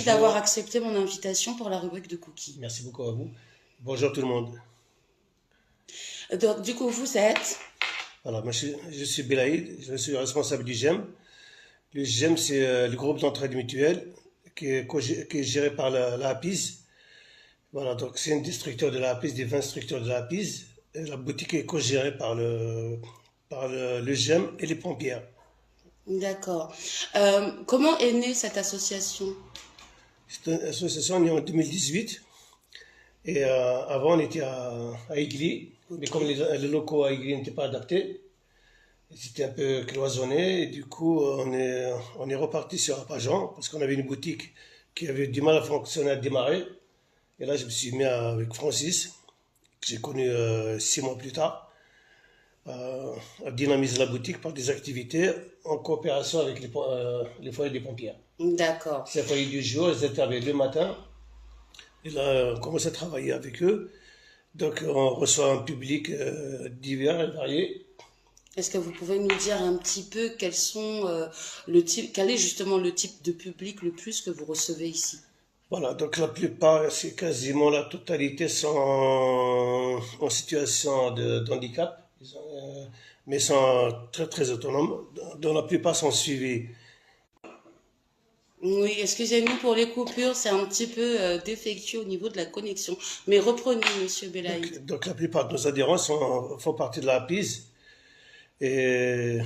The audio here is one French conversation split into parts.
Merci d'avoir accepté mon invitation pour la rubrique de cookies. Merci beaucoup à vous. Bonjour tout le monde. Donc, du coup, vous êtes... Voilà, moi je suis Belaïd, je suis responsable du GEM. Le GEM, c'est le groupe d'entraide mutuelle qui est géré par la APIS. Voilà, donc c'est un des structures de la APIS, des 20 structures de la APIS. Et la boutique est co-gérée par le GEM et les pompiers. D'accord. Comment est née cette association? Cette association est née en 2018. Et avant, on était à Aigli, mais comme les locaux à Aigli n'étaient pas adaptés, c'était un peu cloisonné, et du coup, on est reparti sur Apajan, parce qu'on avait une boutique qui avait du mal à fonctionner, à démarrer. Et là, je me suis mis avec Francis, que j'ai connu 6 mois plus tard, à dynamiser la boutique par des activités en coopération avec les foyers des pompiers. D'accord. C'est un foyer du jour, ils interviennent le matin. Et là, on commence à travailler avec eux. Donc, on reçoit un public divers et varié. Est-ce que vous pouvez nous dire un petit peu quel est justement le type de public le plus que vous recevez ici? Voilà, donc la plupart, c'est quasiment la totalité sont en situation de handicap, mais sont très très autonomes, dont la plupart sont suivis. Oui, excusez-nous pour les coupures, c'est un petit peu défectueux au niveau de la connexion. Mais reprenez, Monsieur Belaïd. Donc la plupart de nos adhérents font partie de la APIS et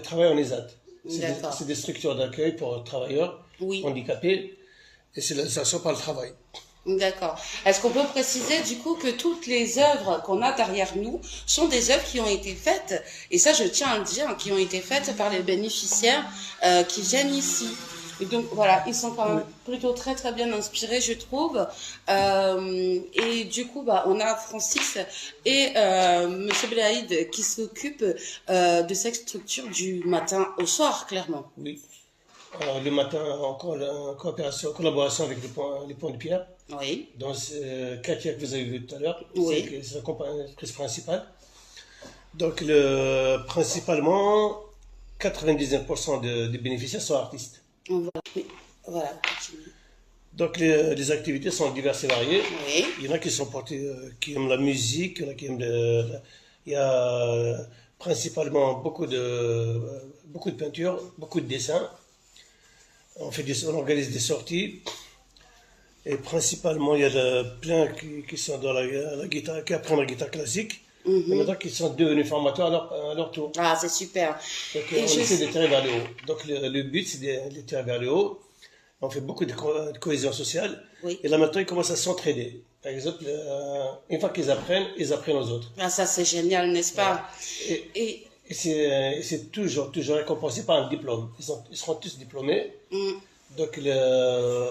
travaillent en ESAT. C'est des structures d'accueil pour travailleurs handicapés et c'est l'insertion par le travail. D'accord. Est-ce qu'on peut préciser du coup que toutes les œuvres qu'on a derrière nous sont des œuvres qui ont été faites, et ça je tiens à le dire, qui ont été faites par les bénéficiaires qui viennent ici. Et donc voilà, ils sont quand même plutôt très très bien inspirés, je trouve. Et du coup, on a Francis et Monsieur Belaïd qui s'occupent de cette structure du matin au soir, clairement. Oui. Le matin, en collaboration avec les points de pierre. Oui. Dans Katia que vous avez vu tout à l'heure, c'est la compagnie principale. Donc, principalement, 99% des bénéficiaires sont artistes. Voilà. Donc, les activités sont diverses et variées. Oui. Il y en a qui sont portés, qui aiment la musique, il y en a qui aiment il y a principalement beaucoup de peinture, beaucoup de dessins. On organise des sorties. Et principalement, il y a plein qui sont dans la guitare, qui apprennent la guitare classique. Il y en a qui sont devenus formateurs à leur tour. Ah, c'est super. Donc, on essaie de tirer vers le haut. Donc, le but, c'est de les tirer vers le haut. On fait beaucoup de cohésion sociale. Oui. Et là, maintenant, ils commencent à s'entraider. Par exemple, une fois qu'ils apprennent aux autres. Ah, ça, c'est génial, n'est-ce pas? Et c'est toujours récompensé par un diplôme. Ils seront tous diplômés. Donc,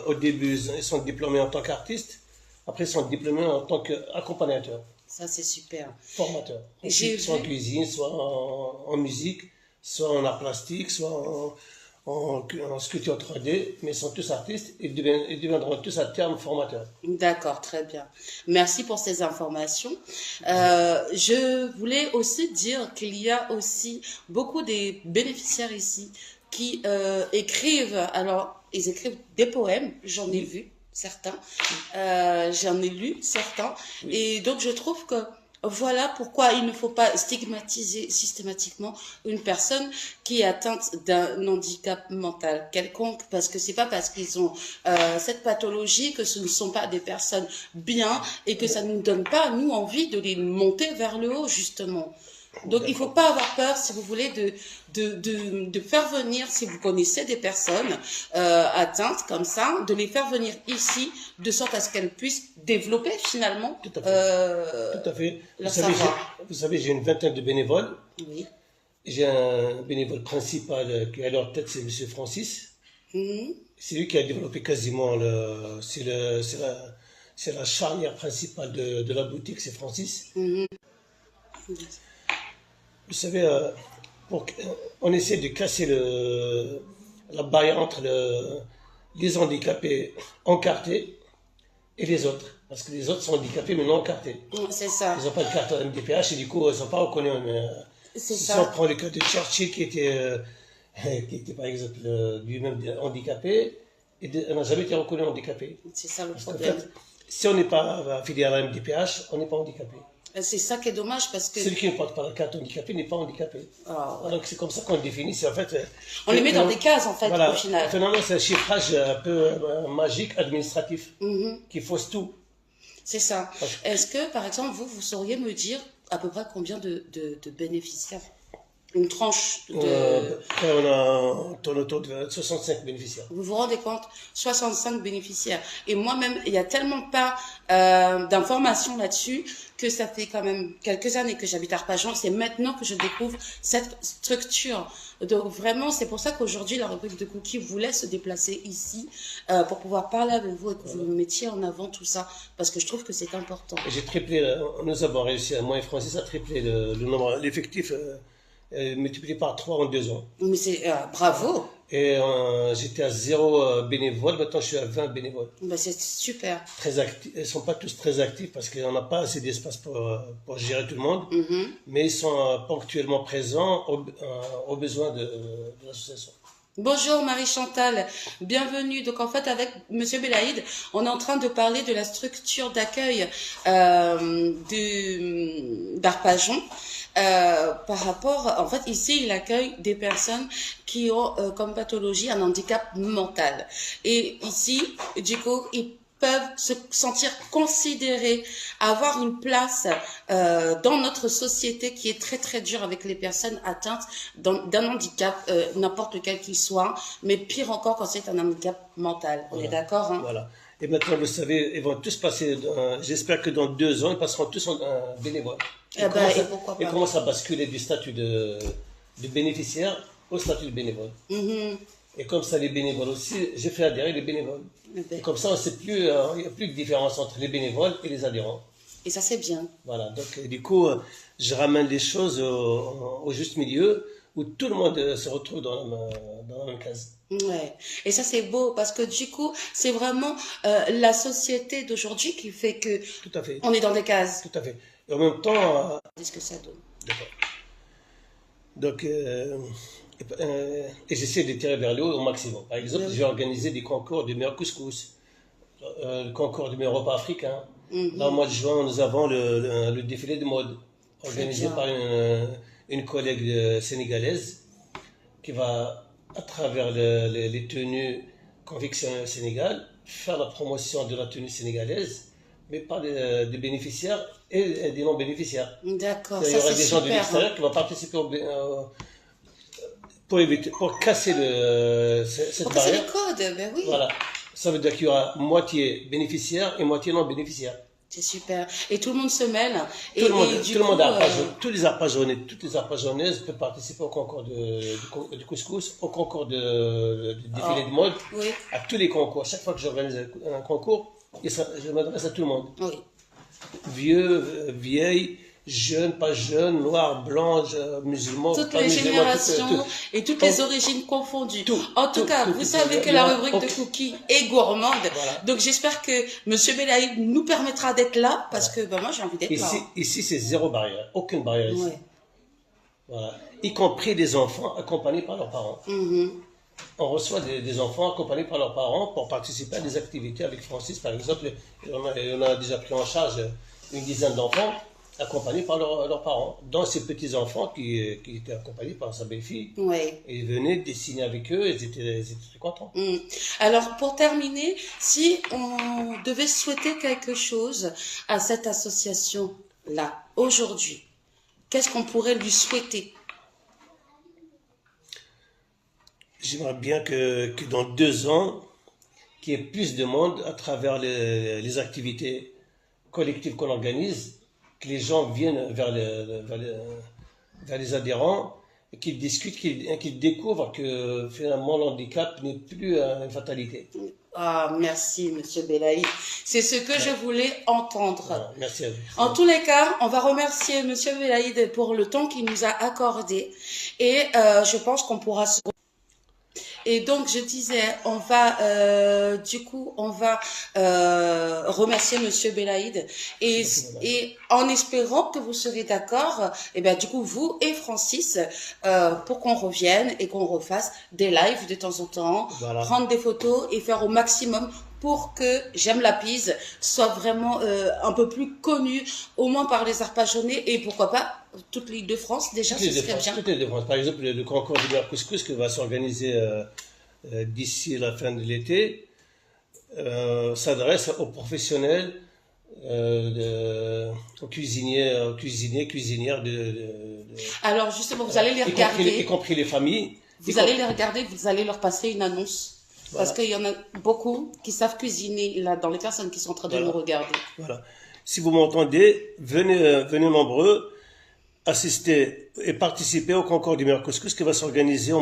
au début, ils sont diplômés en tant qu'artistes. Après, ils sont diplômés en tant qu'accompagnateurs. Ça, c'est super. Formateurs. Soit en cuisine, soit en musique, soit en art plastique, soit en sculpture 3D. Mais ils sont tous artistes et deviendront tous à terme formateurs. D'accord, très bien. Merci pour ces informations. Je voulais aussi dire qu'il y a aussi beaucoup des bénéficiaires ici qui écrivent, alors ils écrivent des poèmes, j'en ai vu certains, j'en ai lu certains, et donc je trouve que voilà pourquoi il ne faut pas stigmatiser systématiquement une personne qui est atteinte d'un handicap mental quelconque, parce que c'est pas parce qu'ils ont cette pathologie que ce ne sont pas des personnes bien et que ça ne nous donne pas, nous, envie de les monter vers le haut, justement. Donc, il ne faut pas avoir peur, si vous voulez, de faire venir, si vous connaissez des personnes atteintes comme ça, de les faire venir ici, de sorte à ce qu'elles puissent développer finalement Tout à fait. Leur savoir. Vous savez, j'ai une vingtaine de bénévoles. Oui. J'ai un bénévole principal qui est à leur tête, c'est M. Francis. C'est lui qui a développé quasiment c'est la charnière principale de la boutique, c'est Francis. Vous savez, on essaie de casser la barrière entre les handicapés encartés et les autres. Parce que les autres sont handicapés mais non encartés. C'est ça. Ils n'ont pas de carte MDPH et du coup, ils ne sont pas reconnus. C'est si ça. on prend le cas de Churchill qui était par exemple lui-même handicapé, on n'a jamais été reconnu handicapé. C'est ça le Parce qu'en problème. fait, si on n'est pas affilié à la MDPH, on n'est pas handicapé. C'est ça qui est dommage parce que... Celui qui ne porte pas la carte handicapé n'est pas handicapé. Ah, ouais. Donc c'est comme ça qu'on le définit. C'est en fait, On les met dans des cases, en fait, voilà. au final. Finalement, c'est un chiffrage un peu magique, administratif, qui fausse tout. C'est ça. Parce- Est-ce que, par exemple, vous sauriez me dire à peu près combien de bénéficiaires? Une tranche de... Après, on tourne autour de 65 bénéficiaires. Vous vous rendez compte? 65 bénéficiaires. Et moi-même, il n'y a tellement pas d'informations là-dessus que ça fait quand même quelques années que j'habite Arpajon. C'est maintenant que je découvre cette structure. Donc vraiment, c'est pour ça qu'aujourd'hui, la rubrique de Cookie voulait se déplacer ici pour pouvoir parler avec vous et que vous mettiez en avant tout ça. Parce que je trouve que c'est important. J'ai triplé, nous avons réussi, moi et Francis, à tripler le nombre, l'effectif multiplié par 3 en 2 ans. Mais c'est... bravo. Et j'étais à 0 bénévole, maintenant je suis à 20 bénévoles. Ben, c'est super. Très actifs, ils ne sont pas tous très actifs parce qu'on n'a pas assez d'espace pour gérer tout le monde, mais ils sont ponctuellement présents aux besoins de l'association. Bonjour Marie-Chantal, bienvenue. Donc en fait avec Monsieur Belaïd, on est en train de parler de la structure d'accueil d'Arpajon. Par rapport, en fait ici il accueille des personnes qui ont comme pathologie un handicap mental. Et ici, du coup, ils peuvent se sentir considérés, avoir une place dans notre société qui est très très dure avec les personnes atteintes d'un handicap, n'importe lequel qu'il soit, mais pire encore quand c'est un handicap mental. On est d'accord, hein? Voilà. Et maintenant, vous savez, ils vont tous passer, j'espère que dans 2 ans, ils passeront tous en bénévole. Ils commencent à basculer du statut de bénéficiaire au statut de bénévole. Et comme ça, les bénévoles aussi, j'ai fait adhérer les bénévoles. Et comme ça, il n'y a plus de différence entre les bénévoles et les adhérents. Et ça, c'est bien. Voilà, donc du coup, je ramène les choses au juste milieu où tout le monde se retrouve dans la même case. Ouais. Et ça, c'est beau parce que du coup, c'est vraiment la société d'aujourd'hui qui fait que Tout à fait. on est dans des cases. Tout à fait. Et en même temps... Qu'est-ce que ça donne? D'accord. Donc, et j'essaie de tirer vers le haut au maximum. Par exemple, j'ai organisé des concours de meilleur couscous, le concours de meilleur repas africain. Là, au mois de juin, nous avons le défilé de mode organisé par une collègue sénégalaise qui va, à travers les tenues confectionnées au Sénégal, faire la promotion de la tenue sénégalaise, mais par des bénéficiaires et des non-bénéficiaires. D'accord, il y aura des gens de l'extérieur qui vont participer pour casser cette barrière. Pour casser les codes, ben oui. Voilà. Ça veut dire qu'il y aura moitié bénéficiaire et moitié non-bénéficiaire. C'est super. Et tout le monde se mêle. Tout le monde, tous les Arpajonais, toutes les Arpajonaises peuvent participer au concours du couscous, au concours du défilé de mode, oui. À tous les concours. Chaque fois que j'organise un concours, je m'adresse à tout le monde. Oui. Vieux, vieilles, jeunes, pas jeunes, noirs, blancs, musulmans, toutes les générations et toutes les origines confondues. En tout cas, vous savez que la rubrique de Cookie est gourmande. Voilà. Donc j'espère que Monsieur Belaïd nous permettra d'être là parce que moi j'ai envie d'être là. Ici c'est zéro barrière, aucune barrière ici. Ouais. Voilà. Y compris des enfants accompagnés par leurs parents. On reçoit des enfants accompagnés par leurs parents pour participer à des activités avec Francis, par exemple. On a déjà pris en charge une dizaine d'enfants accompagnés par leurs parents, dont ces petits-enfants qui étaient accompagnés par sa belle-fille. Oui. Et ils venaient dessiner avec eux, ils étaient très contents. Alors, pour terminer, si on devait souhaiter quelque chose à cette association-là, aujourd'hui, qu'est-ce qu'on pourrait lui souhaiter? J'aimerais bien que dans 2 ans, qu'il y ait plus de monde à travers les activités collectives qu'on organise, que les gens viennent vers les adhérents, et qu'ils discutent, qu'ils découvrent que finalement l'handicap n'est plus une fatalité. Ah, merci, Monsieur Belaïd. C'est ce que je voulais entendre. Voilà, merci à vous. En tous les cas, on va remercier Monsieur Belaïd pour le temps qu'il nous a accordé. Et je pense qu'on pourra se... Et donc, je disais, on va, du coup, on va remercier Monsieur Belaïd et en espérant que vous serez d'accord, et bien, du coup, vous et Francis, pour qu'on revienne et qu'on refasse des lives de temps en temps, Voilà. prendre des photos et faire au maximum pour que J'aime la Pise soit vraiment un peu plus connu, au moins par les Arpajonnais et pourquoi pas toute l'île de France. Déjà, ce serait bien. Toutes les défenses. Par exemple, le concours du meilleur couscous qui va s'organiser d'ici la fin de l'été s'adresse aux professionnels, aux cuisiniers, cuisinières Alors justement, vous allez les regarder. y compris les familles. Vous allez les regarder, vous allez leur passer une annonce. Voilà. Parce qu'il y en a beaucoup qui savent cuisiner là, dans les personnes qui sont en train de nous regarder. Voilà. Si vous m'entendez, venez nombreux assister et participer au concours du meilleur couscous qui va s'organiser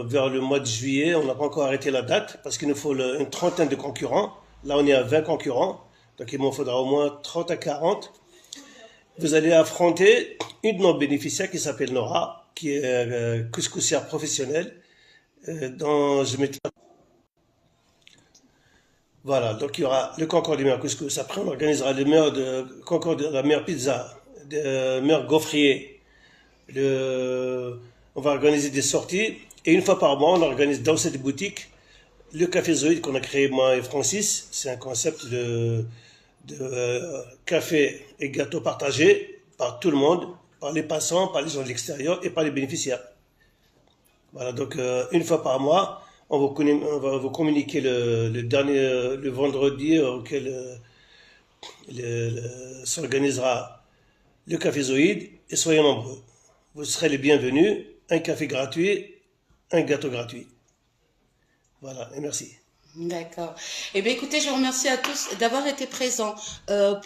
vers le mois de juillet. On n'a pas encore arrêté la date parce qu'il nous faut une trentaine de concurrents. Là, on est à 20 concurrents. Donc, il m'en faudra au moins 30 à 40. Vous allez affronter une de nos bénéficiaires qui s'appelle Nora, qui est couscoussière professionnelle. Voilà, donc il y aura le concours du meilleur couscous. Après, on organisera le concours de la meilleure pizza, le meilleur gaufrier. On va organiser des sorties. Et une fois par mois, on organise dans cette boutique le café Zoïde qu'on a créé moi et Francis. C'est un concept de café et gâteau partagé par tout le monde, par les passants, par les gens de l'extérieur et par les bénéficiaires. Voilà, donc une fois par mois, on va vous communiquer le vendredi auquel s'organisera le café Zoïde et soyez nombreux. Vous serez les bienvenus, un café gratuit, un gâteau gratuit. Voilà, et merci. D'accord. Eh bien, écoutez, je vous remercie à tous d'avoir été présents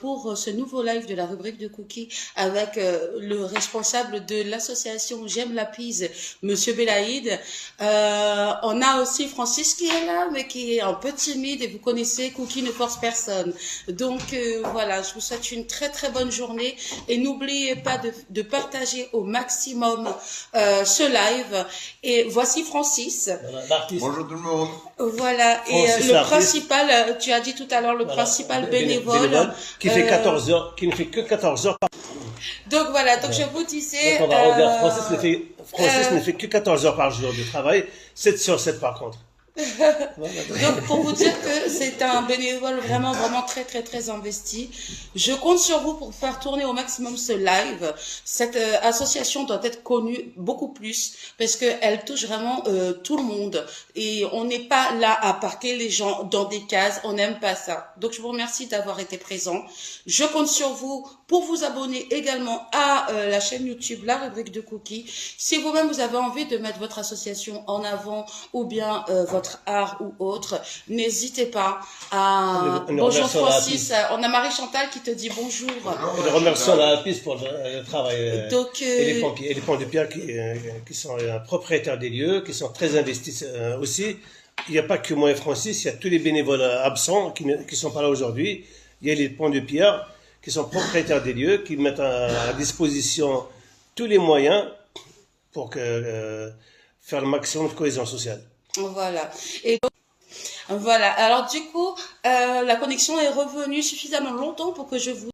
pour ce nouveau live de la rubrique de Cookie avec le responsable de l'association J'aime la Pise, Monsieur Belaïd. On a aussi Francis qui est là, mais qui est un peu timide et vous connaissez, Cookie ne force personne. Donc voilà, je vous souhaite une très très bonne journée et n'oubliez pas de partager au maximum ce live. Et voici Francis. Voilà, l'artiste. Bonjour tout le monde. Voilà, et le principal, tu as dit tout à l'heure, le principal bénévole qui fait 14 heures, qui ne fait que 14 heures par jour. Donc voilà, donc je vous disais... Donc on va regarder, Francis ne fait que 14 heures par jour de travail, 7 sur 7 par contre. Donc pour vous dire que c'est un bénévole vraiment très très très investi. Je compte sur vous pour faire tourner au maximum ce live. Cette association doit être connue beaucoup plus parce qu'elle touche vraiment tout le monde et on n'est pas là à parquer les gens dans des cases, on n'aime pas ça. Donc je vous remercie d'avoir été présent. Je compte sur vous pour vous abonner également à la chaîne YouTube La Rubrique de Cookie. Si vous-même vous avez envie de mettre votre association en avant ou bien votre art ou autre, n'hésitez pas à... Bonjour Francis, on a Marie-Chantal qui te dit bonjour. Et le remercions la piste pour le travail. Donc, et les pompiers, et les pompiers de Pierre qui sont propriétaires des lieux, qui sont très investis aussi. Il n'y a pas que moi et Francis, il y a tous les bénévoles absents qui ne sont pas là aujourd'hui. Il y a les ponts de Pierre qui sont propriétaires des lieux, qui mettent à disposition tous les moyens pour faire le maximum de cohésion sociale. Voilà. Et donc, voilà. Alors du coup, la connexion est revenue suffisamment longtemps pour que je vous